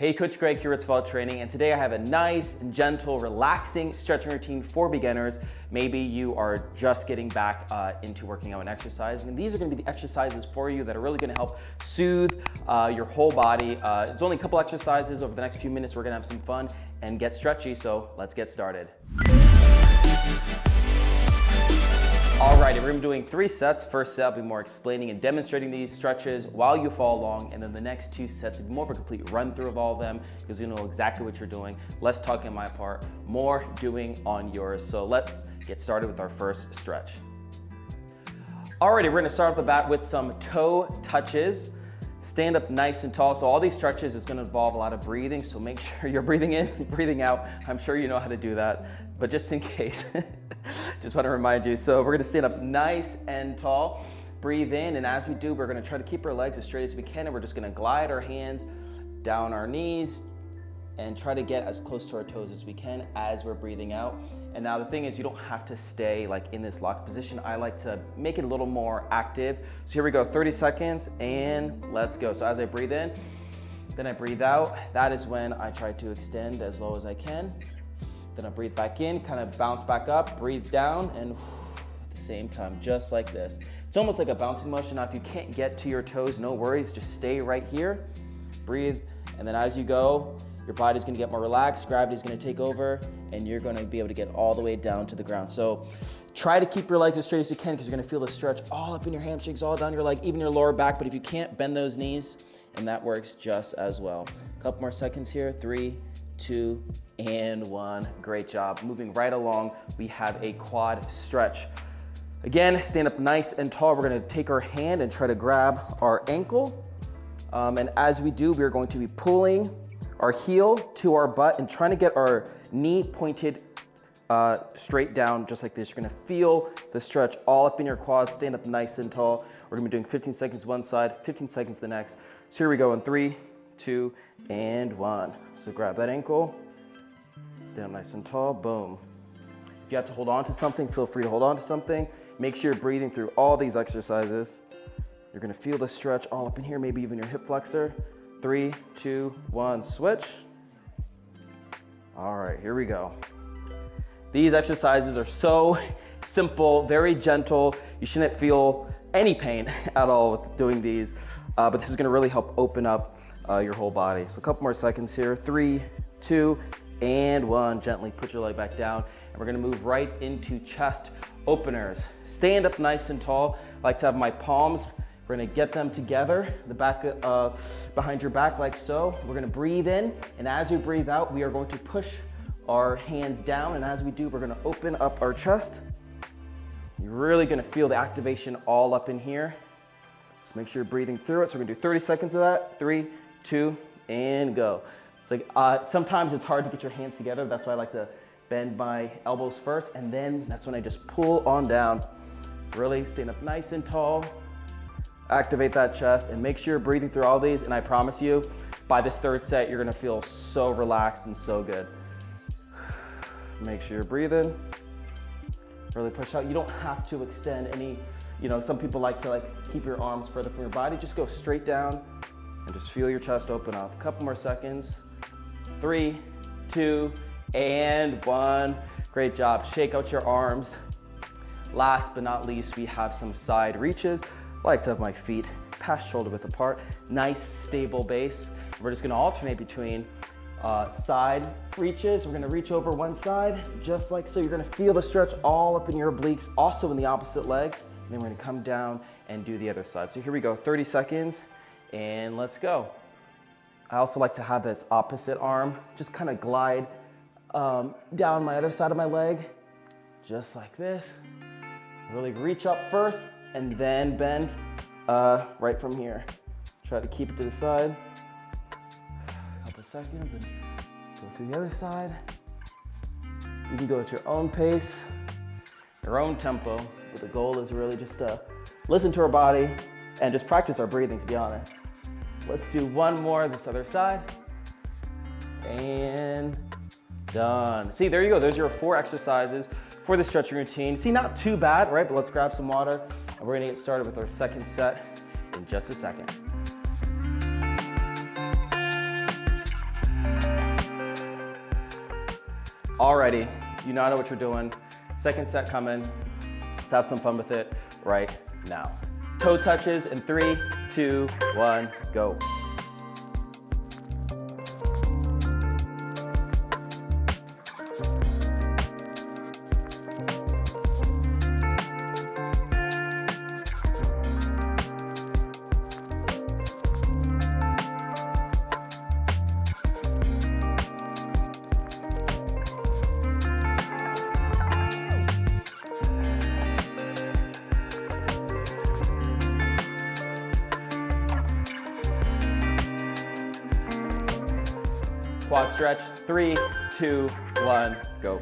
Hey, Coach Greg here at Svelte Training, and today I have a nice, gentle, relaxing stretching routine for beginners. Maybe you are just getting back into working out and exercising, and these are gonna be the exercises for you that are really gonna help soothe your whole body. It's only a couple exercises. Over the next few minutes, we're gonna have some fun and get stretchy, so let's get started. Alrighty, we're gonna be doing 3 sets. First set, I'll be more explaining and demonstrating these stretches while you follow along, and then the next 2 sets will be more of a complete run through of all of them because you know exactly what you're doing. Less talking on my part, more doing on yours. So let's get started with our first stretch. Alrighty, we're gonna start off the bat with some toe touches. Stand up nice and tall. So all these stretches is gonna involve a lot of breathing, so make sure you're breathing in, breathing out. I'm sure you know how to do that, but just in case, just wanna remind you. So we're gonna stand up nice and tall, breathe in, and as we do, we're gonna try to keep our legs as straight as we can, and we're just gonna glide our hands down our knees and try to get as close to our toes as we can as we're breathing out. And now the thing is, you don't have to stay like in this locked position. I like to make it a little more active. So here we go, 30 seconds, and let's go. So as I breathe in, then I breathe out. That is when I try to extend as low as I can. Then I breathe back in, kind of bounce back up, breathe down, and at the same time, just like this. It's almost like a bouncing motion. Now, if you can't get to your toes, no worries, just stay right here, breathe, and then as you go, your body's gonna get more relaxed, gravity's gonna take over, and you're gonna be able to get all the way down to the ground. So try to keep your legs as straight as you can because you're gonna feel the stretch all up in your hamstrings, all down your leg, even your lower back, but if you can't, bend those knees, and that works just as well. A couple more seconds here, 3, 2, and 1. Great job. Moving right along, we have a quad stretch. Again, stand up nice and tall. We're gonna take our hand and try to grab our ankle. And as we do, we're going to be pulling our heel to our butt and trying to get our knee pointed straight down, just like this. You're gonna feel the stretch all up in your quads. Stand up nice and tall. We're gonna be doing 15 seconds one side, 15 seconds the next. So here we go in 3, 2, and 1. So grab that ankle, stand up nice and tall, boom. If you have to hold on to something, feel free to hold on to something. Make sure you're breathing through all these exercises. You're gonna feel the stretch all up in here, maybe even your hip flexor. 3, 2, 1, switch. All right, here we go. These exercises are so simple, very gentle. You shouldn't feel any pain at all with doing these, but this is gonna really help open up your whole body. So a couple more seconds here. 3, 2, and 1. Gently put your leg back down, and we're gonna move right into chest openers. Stand up nice and tall. I like to have my palms, we're gonna get them together, the back behind your back like so. We're gonna breathe in, and as we breathe out, we are going to push our hands down, and as we do, we're gonna open up our chest. You're really gonna feel the activation all up in here. So make sure you're breathing through it. So we're gonna do 30 seconds of that. 3, 2, and go. It's like, sometimes it's hard to get your hands together. That's why I like to bend my elbows first, and then that's when I just pull on down. Really stand up nice and tall. Activate that chest, and make sure you're breathing through all these, and I promise you, by this 3rd set, you're gonna feel so relaxed and so good. Make sure you're breathing. Really push out. You don't have to extend any, some people like to keep your arms further from your body. Just go straight down and just feel your chest open up. A couple more seconds. 3, 2, and 1. Great job. Shake out your arms. Last but not least, we have some side reaches. I like to have my feet past shoulder width apart. Nice, stable base. We're just gonna alternate between side reaches. We're gonna reach over one side, just like so. You're gonna feel the stretch all up in your obliques, also in the opposite leg. And then we're gonna come down and do the other side. So here we go, 30 seconds, and let's go. I also like to have this opposite arm, just kind of glide down my other side of my leg, just like this. Really reach up first, and then bend right from here. Try to keep it to the side. A couple seconds, and go to the other side. You can go at your own pace, your own tempo, but the goal is really just to listen to our body and just practice our breathing, to be honest. Let's do one more this other side. And done. See, there you go. Those are your 4 exercises for the stretching routine. See, not too bad, right? But let's grab some water, and we're gonna get started with our 2nd set in just a second. already. You now know what you're doing. Second set coming. Let's have some fun with it right now. Toe touches in 3, 2, 1, go. Quad stretch, 3, 2, 1, go.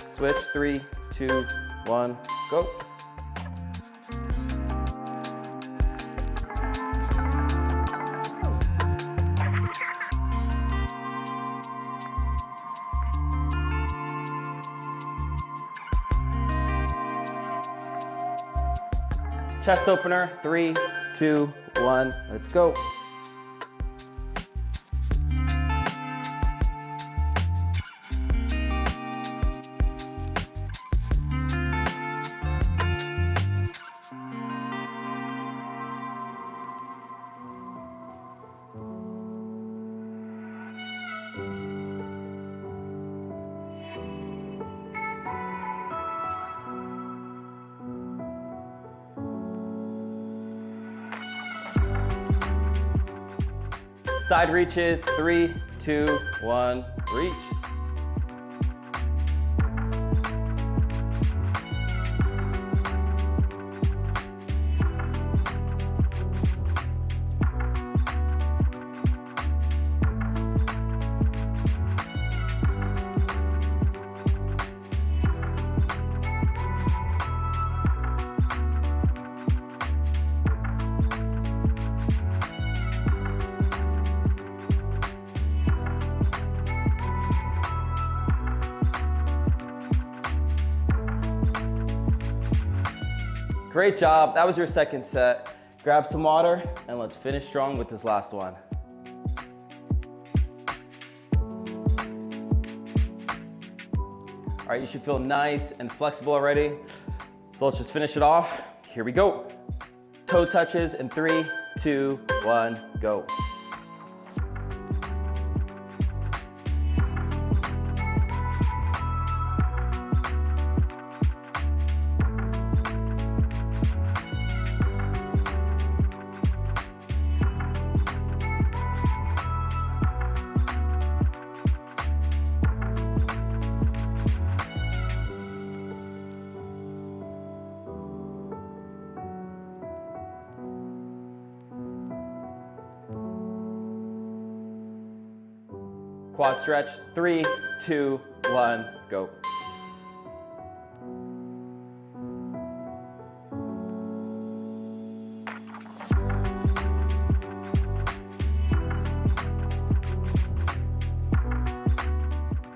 Switch, 3, 2, 1, go. Chest opener, 3, 2, 1, let's go. Side reaches, 3, 2, 1, reach. Great job, that was your second set. Grab some water and let's finish strong with this last one. All right, you should feel nice and flexible already. So let's just finish it off. Here we go. Toe touches in 3, 2, 1, go. Quad stretch, 3, 2, 1, go.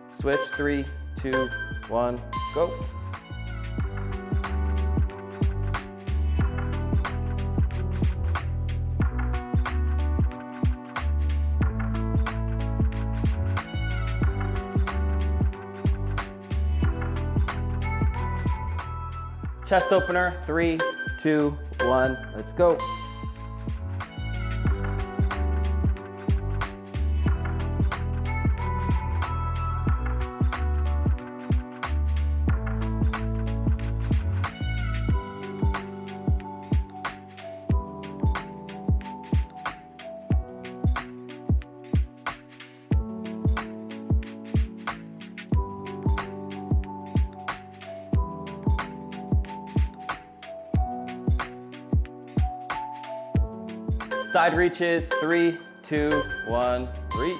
Switch, 3, 2, 1, go. Chest opener, 3, 2, 1, let's go. Side reaches, 3, 2, 1, reach.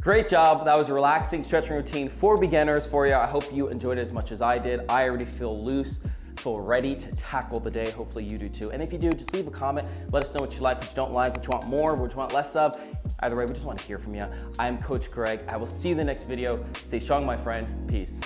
Great job. That was a relaxing stretching routine for beginners for you. I hope you enjoyed it as much as I did. I already feel loose, feel ready to tackle the day. Hopefully you do too. And if you do, just leave a comment. Let us know what you like, what you don't like, what you want more, what you want less of. Either way, we just want to hear from you. I'm Coach Greg. I will see you in the next video. Stay strong, my friend. Peace.